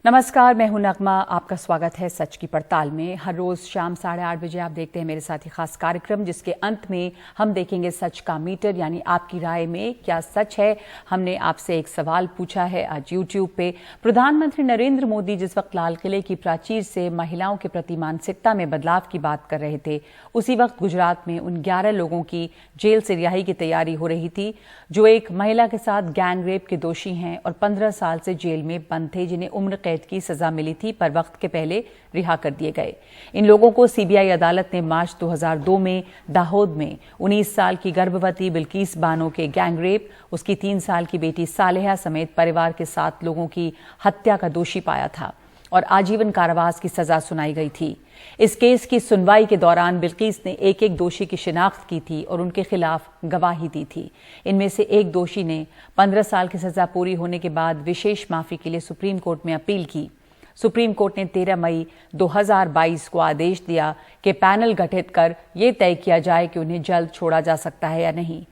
नमस्कार, मैं हूं नगमा। आपका स्वागत है सच की पड़ताल में। हर रोज शाम 8:30 बजे आप देखते हैं मेरे साथ ही खास कार्यक्रम, जिसके अंत में हम देखेंगे सच का मीटर, यानी आपकी राय में क्या सच है। हमने आपसे एक सवाल पूछा है आज यूट्यूब पे। प्रधानमंत्री नरेंद्र मोदी जिस वक्त लाल किले की प्राचीर से महिलाओं के प्रति मानसिकता में बदलाव की बात कर रहे थे, उसी वक्त गुजरात में उन 11 लोगों की जेल से रिहाई की तैयारी हो रही थी जो एक महिला के साथ गैंग रेप के दोषी हैं और 15 साल से जेल में बंद थे, जिन्हें उम्र कैद की सजा मिली थी पर वक्त के पहले रिहा कर दिए गए। इन लोगों को सीबीआई अदालत ने मार्च 2002 में दाहोद में 19 साल की गर्भवती बिल्किस बानो के गैंग रेप, उसकी 3 साल की बेटी सालेहा समेत परिवार के 7 लोगों की हत्या का दोषी पाया था और आजीवन कारावास की सजा सुनाई गई थी। इस केस की सुनवाई के दौरान बिल्किस ने एक एक दोषी की शिनाख्त की थी और उनके खिलाफ गवाही दी थी। इनमें से एक दोषी ने 15 साल की सजा पूरी होने के बाद विशेष माफी के लिए सुप्रीम कोर्ट में अपील की। सुप्रीम कोर्ट ने 13 मई 2022 को आदेश दिया कि पैनल गठित कर यह तय किया जाए कि उन्हें जल्द छोड़ा जा सकता है या नहीं।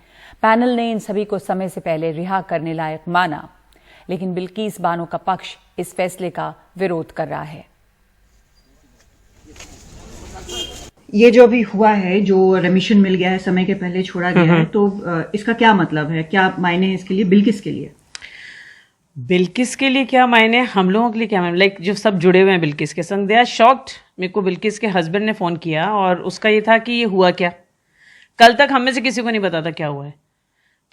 पैनल ने इन सभी को समय से पहले रिहा करने लायक माना, लेकिन बिल्किस बानो का पक्ष इस फैसले का विरोध कर रहा है। ये जो अभी हुआ है, जो रेमिशन मिल गया है, समय के पहले छोड़ा गया है, तो इसका क्या मतलब है, क्या मायने है इसके लिए, बिल्किस के लिए? बिल्किस के लिए क्या मायने, हम लोगों के लिए क्या मायने? लाइक जो सब जुड़े हुए हैं बिल्किस के संग, दे आर शॉक्ड। मेरे को बिल्किस के हस्बैंड ने फोन किया और उसका ये था कि ये हुआ क्या। कल तक हम में से किसी को नहीं पता था क्या हुआ है।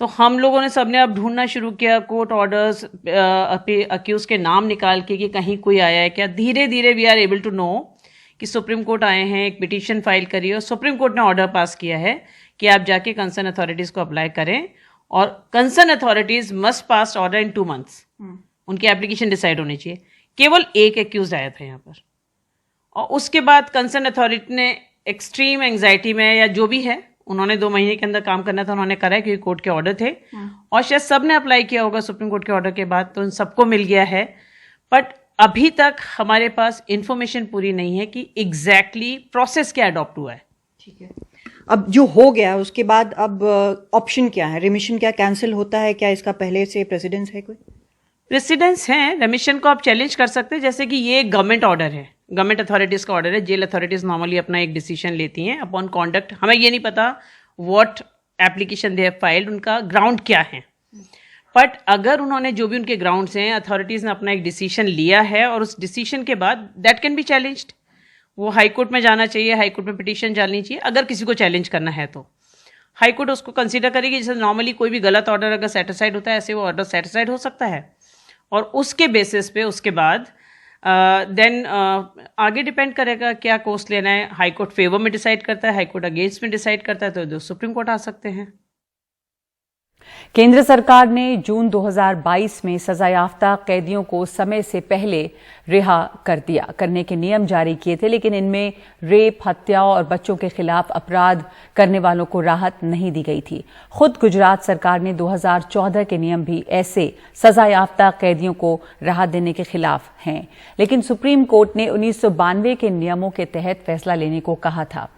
तो हम लोगों ने सबने अब ढूंढना शुरू किया, कोर्ट ऑर्डर्स, अक्यूज के नाम निकाल के कि कहीं कोई आया है क्या। धीरे धीरे we are able to know कि सुप्रीम कोर्ट आए हैं, एक पिटीशन फाइल करी और सुप्रीम कोर्ट ने ऑर्डर पास किया है कि आप जाके कंसर्न अथॉरिटीज को अप्लाई करें और concern authorities must pass order in 2 months। उनकी एप्लीकेशन डिसाइड होनी चाहिए। केवल एक एक्यूज आया था यहाँ पर और उसके बाद कंसर्न अथॉरिटी ने एक्सट्रीम एंग्जाइटी में या जो भी है, उन्होंने 2 महीने के अंदर काम करना था, उन्होंने करा है क्योंकि कोर्ट के ऑर्डर थे और शायद सबने अप्लाई किया होगा सुप्रीम कोर्ट के ऑर्डर के बाद, तो उन सबको मिल गया है। बट अभी तक हमारे पास इंफॉर्मेशन पूरी नहीं है कि एग्जैक्टली प्रोसेस क्या अडॉप्ट हुआ है। ठीक है, अब जो हो गया उसके बाद अब ऑप्शन क्या है? रेमिशन क्या कैंसिल होता है? क्या इसका पहले से प्रेसिडेंस है? कोई प्रेसिडेंस है, रेमिशन को आप चैलेंज कर सकते हैं। जैसे कि ये गवर्नमेंट ऑर्डर है, गवर्नमेंट अथॉरिटीज का ऑर्डर है। जेल अथॉरिटीज नॉर्मली अपना एक डिसीजन लेती हैं अपॉन कॉन्डक्ट। हमें ये नहीं पता what application they have filed, उनका ग्राउंड क्या है। बट अगर उन्होंने जो भी उनके ग्राउंड्स हैं, अथॉरिटीज ने अपना एक डिसीजन लिया है और उस डिसीजन के बाद दैट कैन बी चैलेंज्ड। वो हाई कोर्ट में जाना चाहिए, हाई कोर्ट में पिटीशन जानी चाहिए अगर किसी को चैलेंज करना है तो। हाई कोर्ट उसको कंसीडर करेगी। जैसे नॉर्मली कोई भी गलत ऑर्डर अगर सेटिस्फाइड होता है, ऐसे वो ऑर्डर सेटिस्फाइड हो सकता है और उसके बेसिस पे उसके बाद देन आगे डिपेंड करेगा क्या कोर्स लेना है। हाई कोर्ट फेवर में डिसाइड करता है, हाई कोर्ट अगेंस्ट में डिसाइड करता है, तो सुप्रीम कोर्ट आ सकते हैं। केंद्र सरकार ने जून 2022 में सजायाफ्ता कैदियों को समय से पहले रिहा करने के नियम जारी किए थे, लेकिन इनमें रेप, हत्या और बच्चों के खिलाफ अपराध करने वालों को राहत नहीं दी गई थी। खुद गुजरात सरकार ने 2014 के नियम भी ऐसे सजायाफ्ता कैदियों को राहत देने के खिलाफ हैं, लेकिन सुप्रीम कोर्ट ने 1992 के नियमों के तहत फैसला लेने को कहा था।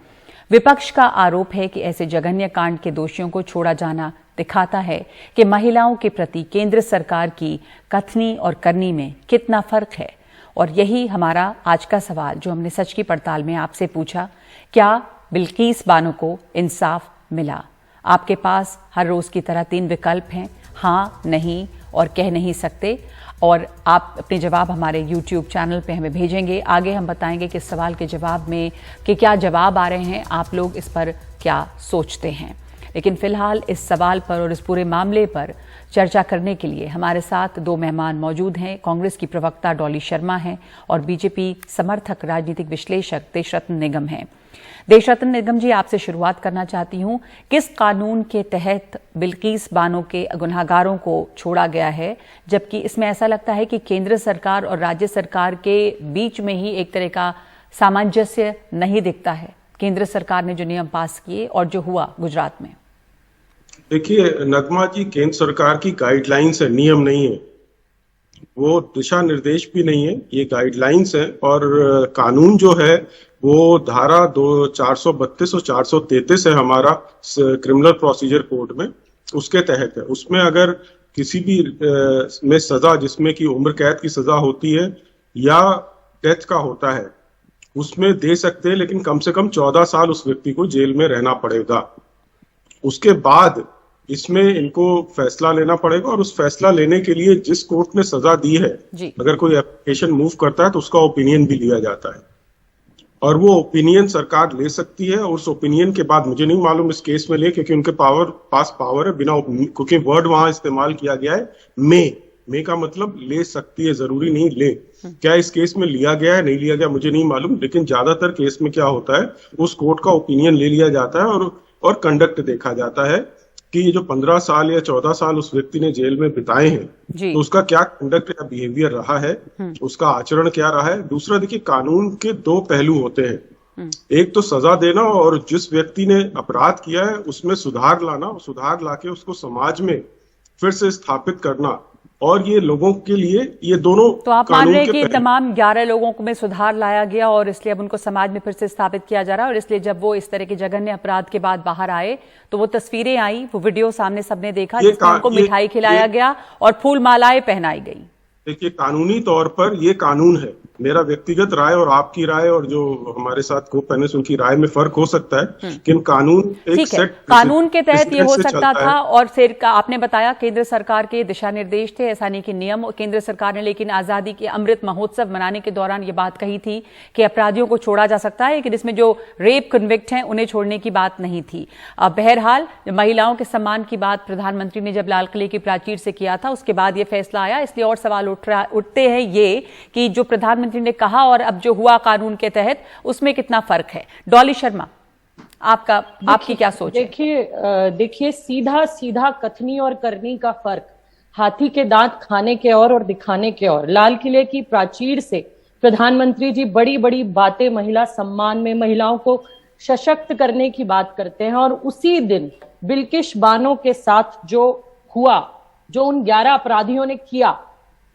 विपक्ष का आरोप है कि ऐसे जघन्य कांड के दोषियों को छोड़ा जाना दिखाता है कि महिलाओं के प्रति केंद्र सरकार की कथनी और करनी में कितना फर्क है। और यही हमारा आज का सवाल जो हमने सच की पड़ताल में आपसे पूछा, क्या बिल्किस बानो को इंसाफ मिला? आपके पास हर रोज की तरह 3 विकल्प हैं, हाँ, नहीं और कह नहीं सकते, और आप अपने जवाब हमारे YouTube चैनल पे हमें भेजेंगे। आगे हम बताएंगे कि सवाल के जवाब में कि क्या जवाब आ रहे हैं, आप लोग इस पर क्या सोचते हैं। लेकिन फिलहाल इस सवाल पर और इस पूरे मामले पर चर्चा करने के लिए हमारे साथ 2 मेहमान मौजूद हैं। कांग्रेस की प्रवक्ता डॉली शर्मा हैं और बीजेपी समर्थक राजनीतिक विश्लेषक देशरत्न निगम हैं। देशरत्न निगम जी, आपसे शुरुआत करना चाहती हूं। किस कानून के तहत बिल्किस बानो के गुनहगारों को छोड़ा गया है, जबकि इसमें ऐसा लगता है कि केंद्र सरकार और राज्य सरकार के बीच में ही एक तरह का सामंजस्य नहीं दिखता है? केंद्र सरकार ने जो नियम पास किए और जो हुआ गुजरात में। देखिए नगमा जी, केंद्र सरकार की गाइडलाइंस है, नियम नहीं है। वो दिशा निर्देश भी नहीं है, ये गाइडलाइंस है। और कानून जो है वो धारा 432 और 433 है हमारा क्रिमिनल प्रोसीजर कोड में, उसके तहत है। उसमें अगर किसी भी में सजा जिसमें कि उम्र कैद की सजा होती है या डेथ का होता है उसमें दे सकते हैं, लेकिन कम से कम 14 साल उस व्यक्ति को जेल में रहना पड़ेगा। उसके बाद इसमें इनको फैसला लेना पड़ेगा, और उस फैसला लेने के लिए जिस कोर्ट ने सजा दी है, अगर कोई एप्लीकेशन मूव करता है तो उसका ओपिनियन भी लिया जाता है, और वो ओपिनियन सरकार ले सकती है। और उस ओपिनियन के बाद मुझे नहीं मालूम इस केस में ले, क्योंकि उनके पास पावर है बिना, क्योंकि वर्ड वहां इस्तेमाल किया गया है मे का मतलब ले सकती है, जरूरी नहीं ले। क्या इस केस में लिया गया है, नहीं लिया गया मुझे नहीं मालूम, लेकिन ज्यादातर केस में क्या होता है, उस कोर्ट का ओपिनियन ले लिया जाता है और कंडक्ट देखा जाता है कि ये जो 15 साल या 14 साल उस व्यक्ति ने जेल में बिताए हैं, तो उसका क्या कंडक्ट या बिहेवियर रहा है, उसका आचरण क्या रहा है। दूसरा, देखिए, कानून के दो पहलू होते हैं, एक तो सजा देना, और जिस व्यक्ति ने अपराध किया है उसमें सुधार लाना, सुधार लाके उसको समाज में फिर से स्थापित करना। और ये लोगों के लिए ये दोनों, तो आप मान रहे हैं कि तमाम 11 लोगों में सुधार लाया गया और इसलिए अब उनको समाज में फिर से स्थापित किया जा रहा है, और इसलिए जब वो इस तरह के जघन्य अपराध के बाद बाहर आए तो वो तस्वीरें आई, वो वीडियो सामने सबने देखा जिसमें उनको मिठाई खिलाया गया और फूल मालाएं पहनाई गई। देखिए, कानूनी तौर पर ये कानून है। मेरा व्यक्तिगत राय और आपकी राय और जो हमारे साथ को पैनलिस्ट उनकी राय में फर्क हो सकता है, लेकिन कानून एक सेट कानून के तहत ये हो सकता था। और फिर आपने बताया केंद्र सरकार के दिशा निर्देश थे, ऐसा नहीं कि नियम। केंद्र सरकार ने लेकिन आजादी के अमृत महोत्सव मनाने के दौरान ये बात कही थी कि अपराधियों को छोड़ा जा सकता है, लेकिन इसमें जो रेप कन्विक्ट हैं उन्हें छोड़ने की बात नहीं थी। बहरहाल महिलाओं के सम्मान की बात प्रधानमंत्री ने जब लाल किले की प्राचीर से किया था, उसके बाद ये फैसला आया। इसलिए और सवाल उठते हैं ये कि जो प्रधानमंत्री ने कहा और अब जो हुआ कानून के तहत, उसमें कितना फर्क है। डॉली शर्मा, आपकी क्या सोच है? देखिए, सीधा सीधा कथनी और करनी का फर्क, हाथी के दांत खाने के और दिखाने के और। लाल किले की प्राचीर से प्रधानमंत्री जी बड़ी बड़ी बातें महिला सम्मान में, महिलाओं को सशक्त करने की बात करते हैं, और उसी दिन बिल्किश बानो के साथ जो हुआ, जो उन 11 अपराधियों ने किया,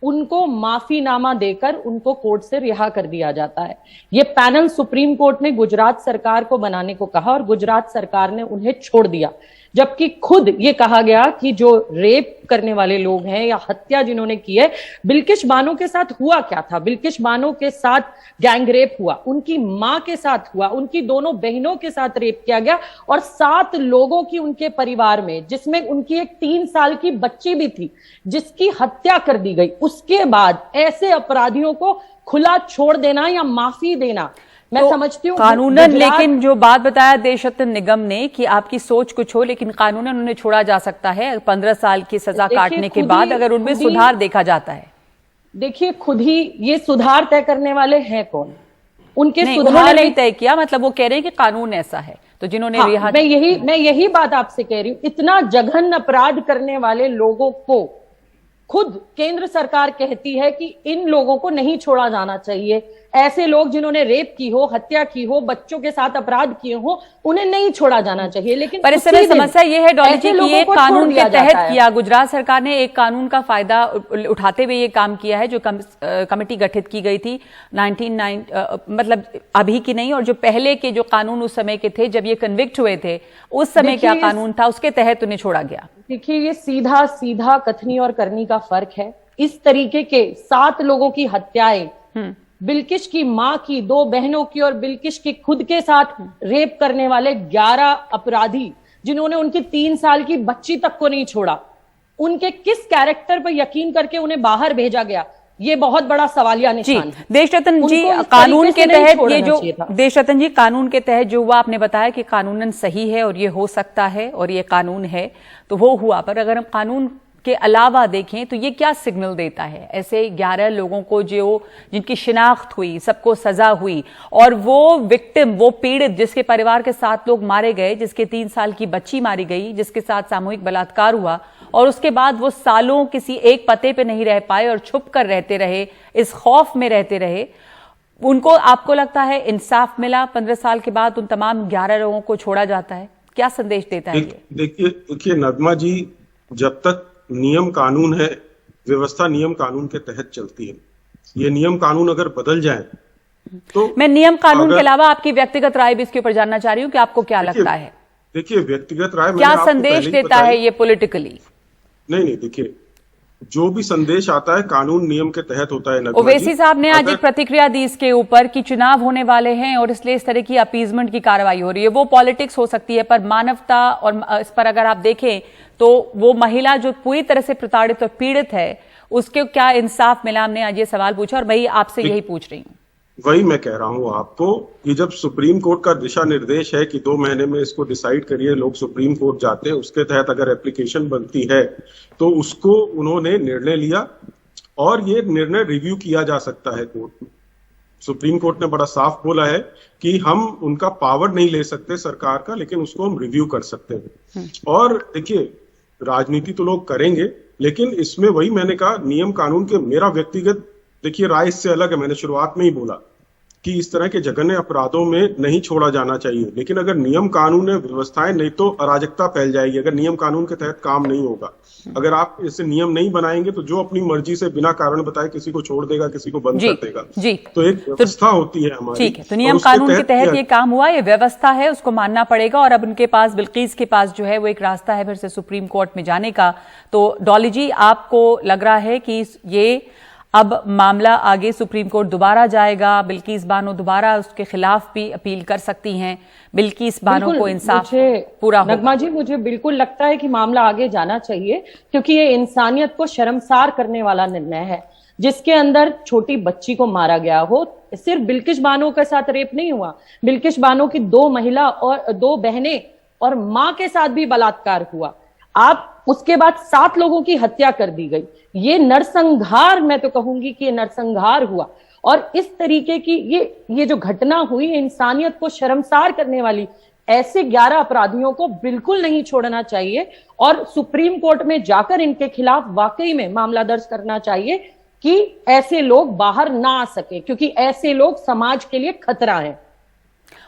उनको माफीनामा देकर उनको कोर्ट से रिहा कर दिया जाता है। ये पैनल सुप्रीम कोर्ट ने गुजरात सरकार को बनाने को कहा और गुजरात सरकार ने उन्हें छोड़ दिया, जबकि खुद ये कहा गया कि जो रेप करने वाले लोग हैं या हत्या जिन्होंने की है, बिल्किश बानो के साथ हुआ क्या था? बिल्किश बानो के साथ गैंग रेप हुआ, उनकी मां के साथ हुआ, उनकी दोनों बहनों के साथ रेप किया गया, और 7 लोगों की उनके परिवार में, जिसमें उनकी एक 3 साल की बच्ची भी थी, जिसकी हत्या कर दी गई। उसके बाद ऐसे अपराधियों को खुला छोड़ देना या माफी देना, मैं तो समझती हूँ कानूनन, लेकिन जो बात बताया देशरत्न निगम ने कि आपकी सोच कुछ हो, लेकिन कानूनन उन्हें छोड़ा जा सकता है 15 साल की सजा काटने के बाद, अगर उनमें सुधार देखा जाता है। देखिए, खुद ही ये सुधार तय करने वाले हैं कौन? उनके सुधार नहीं तय किया, मतलब वो कह रहे हैं कि कानून ऐसा है, तो जिन्होंने रिहा, मैं यही बात आपसे कह रही हूँ। इतना जघन्य अपराध करने वाले लोगों को खुद केंद्र सरकार कहती है कि इन लोगों को नहीं छोड़ा जाना चाहिए। ऐसे लोग जिन्होंने रेप की हो, हत्या की हो, बच्चों के साथ अपराध किए हो, उन्हें नहीं छोड़ा जाना चाहिए। लेकिन पर इस समय समस्या ये है डॉली जी कि ये कानून के तहत किया, गुजरात सरकार ने एक कानून का फायदा उठाते हुए ये काम किया है, जो कमेटी गठित की गई थी 1999, मतलब अभी की नहीं, और जो पहले के जो कानून उस समय के थे जब ये कन्विक्ट हुए थे, उस समय क्या कानून था, उसके तहत उन्हें छोड़ा गया। देखिए, ये सीधा सीधा कथनी और करनी का फर्क है। इस तरीके के 7 लोगों की हत्याएं, बिल्किश की मां की, 2 बहनों की और बिल्किश की खुद के साथ रेप करने वाले 11 अपराधी, जिन्होंने उनकी 3 साल की बच्ची तक को नहीं छोड़ा, उनके किस कैरेक्टर पर यकीन करके उन्हें बाहर भेजा गया, ये बहुत बड़ा सवालिया निशान है। देशरत्न जी, कानून के तहत ये जो देशरत्न जी कानून के तहत जो हुआ, आपने बताया कि कानूनन सही है और ये हो सकता है और ये कानून है, तो वो हुआ। पर अगर हम कानून के अलावा देखें तो ये क्या सिग्नल देता है ऐसे 11 लोगों को जिनकी शिनाख्त हुई, सबको सजा हुई, और वो विक्टिम, वो पीड़ित जिसके परिवार के 7 लोग मारे गए, जिसके 3 साल की बच्ची मारी गई, जिसके साथ सामूहिक बलात्कार हुआ, और उसके बाद वो सालों किसी एक पते पे नहीं रह पाए और छुप कर रहते रहे, इस खौफ में रहते रहे, उनको, आपको लगता है इंसाफ मिला? 15 साल के बाद उन तमाम 11 लोगों को छोड़ा जाता है, क्या संदेश देता है ये? देखिए नदमा जी, जब तक नियम कानून है, व्यवस्था नियम कानून के तहत चलती है। ये नियम कानून अगर बदल जाए तो, मैं नियम कानून के अलावा आपकी व्यक्तिगत राय भी इसके ऊपर जानना चाह रही हूँ कि आपको क्या लगता है। देखिए, व्यक्तिगत राय क्या संदेश देता है ये पॉलिटिकली? नहीं, देखिए, जो भी संदेश आता है कानून नियम के तहत होता है। नगमा ओवैसी जी, साहब ने आज अगर- एक प्रतिक्रिया दी इसके ऊपर कि चुनाव होने वाले हैं और इसलिए इस तरह की अपीजमेंट की कार्रवाई हो रही है। वो पॉलिटिक्स हो सकती है, पर मानवता और इस पर अगर आप देखें तो वो महिला जो पूरी तरह से प्रताड़ित और पीड़ित है, उसके क्या इंसाफ मिला? हमने आज ये सवाल पूछा और मैं आपसे यही पूछ रही हूँ। वही मैं कह रहा हूं आपको कि जब सुप्रीम कोर्ट का दिशा निर्देश है कि 2 महीने में इसको डिसाइड करिए, लोग सुप्रीम कोर्ट जाते हैं, उसके तहत अगर एप्लीकेशन बनती है तो उसको उन्होंने निर्णय लिया और ये निर्णय रिव्यू किया जा सकता है कोर्ट में। सुप्रीम कोर्ट ने बड़ा साफ बोला है कि हम उनका पावर नहीं ले सकते सरकार का, लेकिन उसको हम रिव्यू कर सकते हैं। और देखिए, राजनीति तो लोग करेंगे, लेकिन इसमें वही मैंने कहा, नियम कानून के मेरा व्यक्तिगत देखिए राय इससे अलग है। मैंने शुरुआत में ही बोला कि इस तरह के जघन्य अपराधों में नहीं छोड़ा जाना चाहिए, लेकिन अगर नियम कानून है, व्यवस्थाएं, नहीं तो अराजकता फैल जाएगी अगर नियम कानून के तहत काम नहीं होगा। अगर आप इससे नियम नहीं बनाएंगे तो जो अपनी मर्जी से बिना कारण बताए किसी को छोड़ देगा, किसी को बंद कर देगा। जी, तो एक व्यवस्था होती है हमारी। ठीक है, तो नियम कानून के तहत ये काम हुआ, ये व्यवस्था है, उसको मानना पड़ेगा। और अब उनके पास, बिल्कीस के पास जो है वो एक रास्ता है फिर से सुप्रीम कोर्ट में जाने का। तो डॉली जी, आपको लग रहा है कि ये अब मामला आगे सुप्रीम कोर्ट दोबारा जाएगा, बिल्कीस बानो दोबारा उसके खिलाफ भी अपील कर सकती हैं, बिल्कीस बानो को इंसाफ पूरा हो? नगमा जी, मुझे बिल्कुल लगता है कि मामला आगे जाना चाहिए, क्योंकि ये इंसानियत को शर्मसार करने वाला निर्णय है, जिसके अंदर छोटी बच्ची को मारा गया हो। सिर्फ बिल्किस बानो के साथ रेप नहीं हुआ, बिल्किस बानो की 2 महिला और 2 बहनें और मां के साथ भी बलात्कार हुआ। आप उसके बाद 7 लोगों की हत्या कर दी गई। ये नरसंहार, मैं तो कहूंगी कि ये नरसंहार हुआ। और इस तरीके की ये जो घटना हुई, इंसानियत को शर्मसार करने वाली, ऐसे 11 अपराधियों को बिल्कुल नहीं छोड़ना चाहिए और सुप्रीम कोर्ट में जाकर इनके खिलाफ वाकई में मामला दर्ज करना चाहिए कि ऐसे लोग बाहर ना आ सके, क्योंकि ऐसे लोग समाज के लिए खतरा है।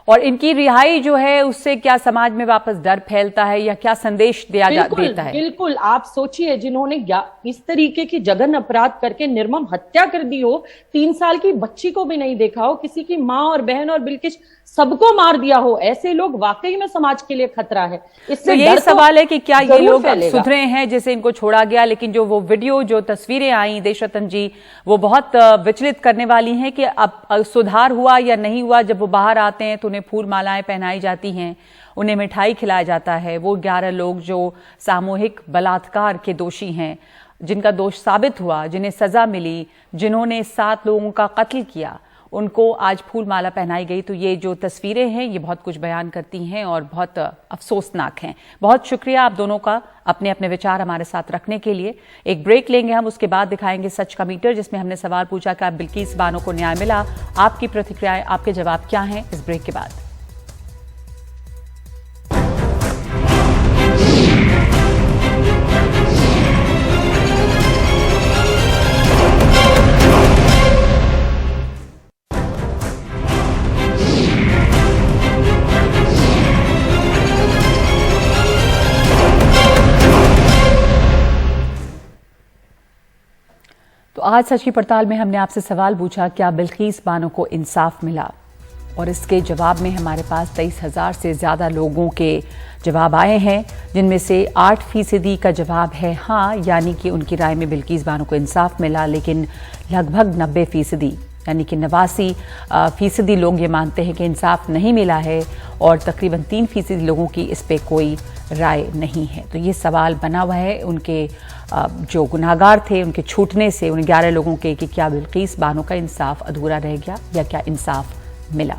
और इनकी रिहाई जो है उससे क्या समाज में वापस डर फैलता है या क्या संदेश देता है? बिल्कुल, आप सोचिए, जिन्होंने इस तरीके की जघन्य अपराध करके निर्मम हत्या कर दी हो, 3 साल की बच्ची को भी नहीं देखा हो, किसी की माँ और बहन और बिल्किस सबको मार दिया हो, ऐसे लोग वाकई में समाज के लिए खतरा है। इससे तो यही सवाल है कि क्या ये लोग सुधरे हैं जैसे इनको छोड़ा गया? लेकिन जो वो वीडियो, जो तस्वीरें आई देशरत्न जी, वो बहुत विचलित करने वाली हैं कि अब सुधार हुआ या नहीं हुआ। जब वो बाहर आते हैं तो उन्हें फूल मालाएं पहनाई जाती हैं, उन्हें मिठाई खिलाया जाता है। वो 11 लोग जो सामूहिक बलात्कार के दोषी हैं, जिनका दोष साबित हुआ, जिन्हें सजा मिली, जिन्होंने 7 लोगों का कत्ल किया, उनको आज फूल माला पहनाई गई। तो ये जो तस्वीरें हैं ये बहुत कुछ बयान करती हैं और बहुत अफसोसनाक हैं। बहुत शुक्रिया आप दोनों का अपने अपने विचार हमारे साथ रखने के लिए। एक ब्रेक लेंगे हम, उसके बाद दिखाएंगे सच का मीटर, जिसमें हमने सवाल पूछा कि बिल्कीस बानो को न्याय मिला। आपकी प्रतिक्रियाएं, आपके जवाब क्या हैं? इस ब्रेक के बाद। तो आज सच की पड़ताल में हमने आपसे सवाल पूछा, क्या बिल्कीस बानो को इंसाफ मिला? और इसके जवाब में हमारे पास 23,000 से ज़्यादा लोगों के जवाब आए हैं, जिनमें से 8% का जवाब है हाँ, यानी कि उनकी राय में बिल्कीस बानो को इंसाफ मिला। लेकिन लगभग 90% यानी कि 89% लोग ये मानते हैं कि इंसाफ नहीं मिला है और तकरीबन 3% लोगों की इस पे कोई राय नहीं है। तो ये सवाल बना हुआ है उनके जो गुनाहगार थे उनके छूटने से, उन 11 लोगों के, कि क्या बिल्कीस बानो का इंसाफ अधूरा रह गया या क्या इंसाफ मिला?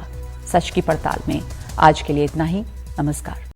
सच की पड़ताल में आज के लिए इतना ही। नमस्कार।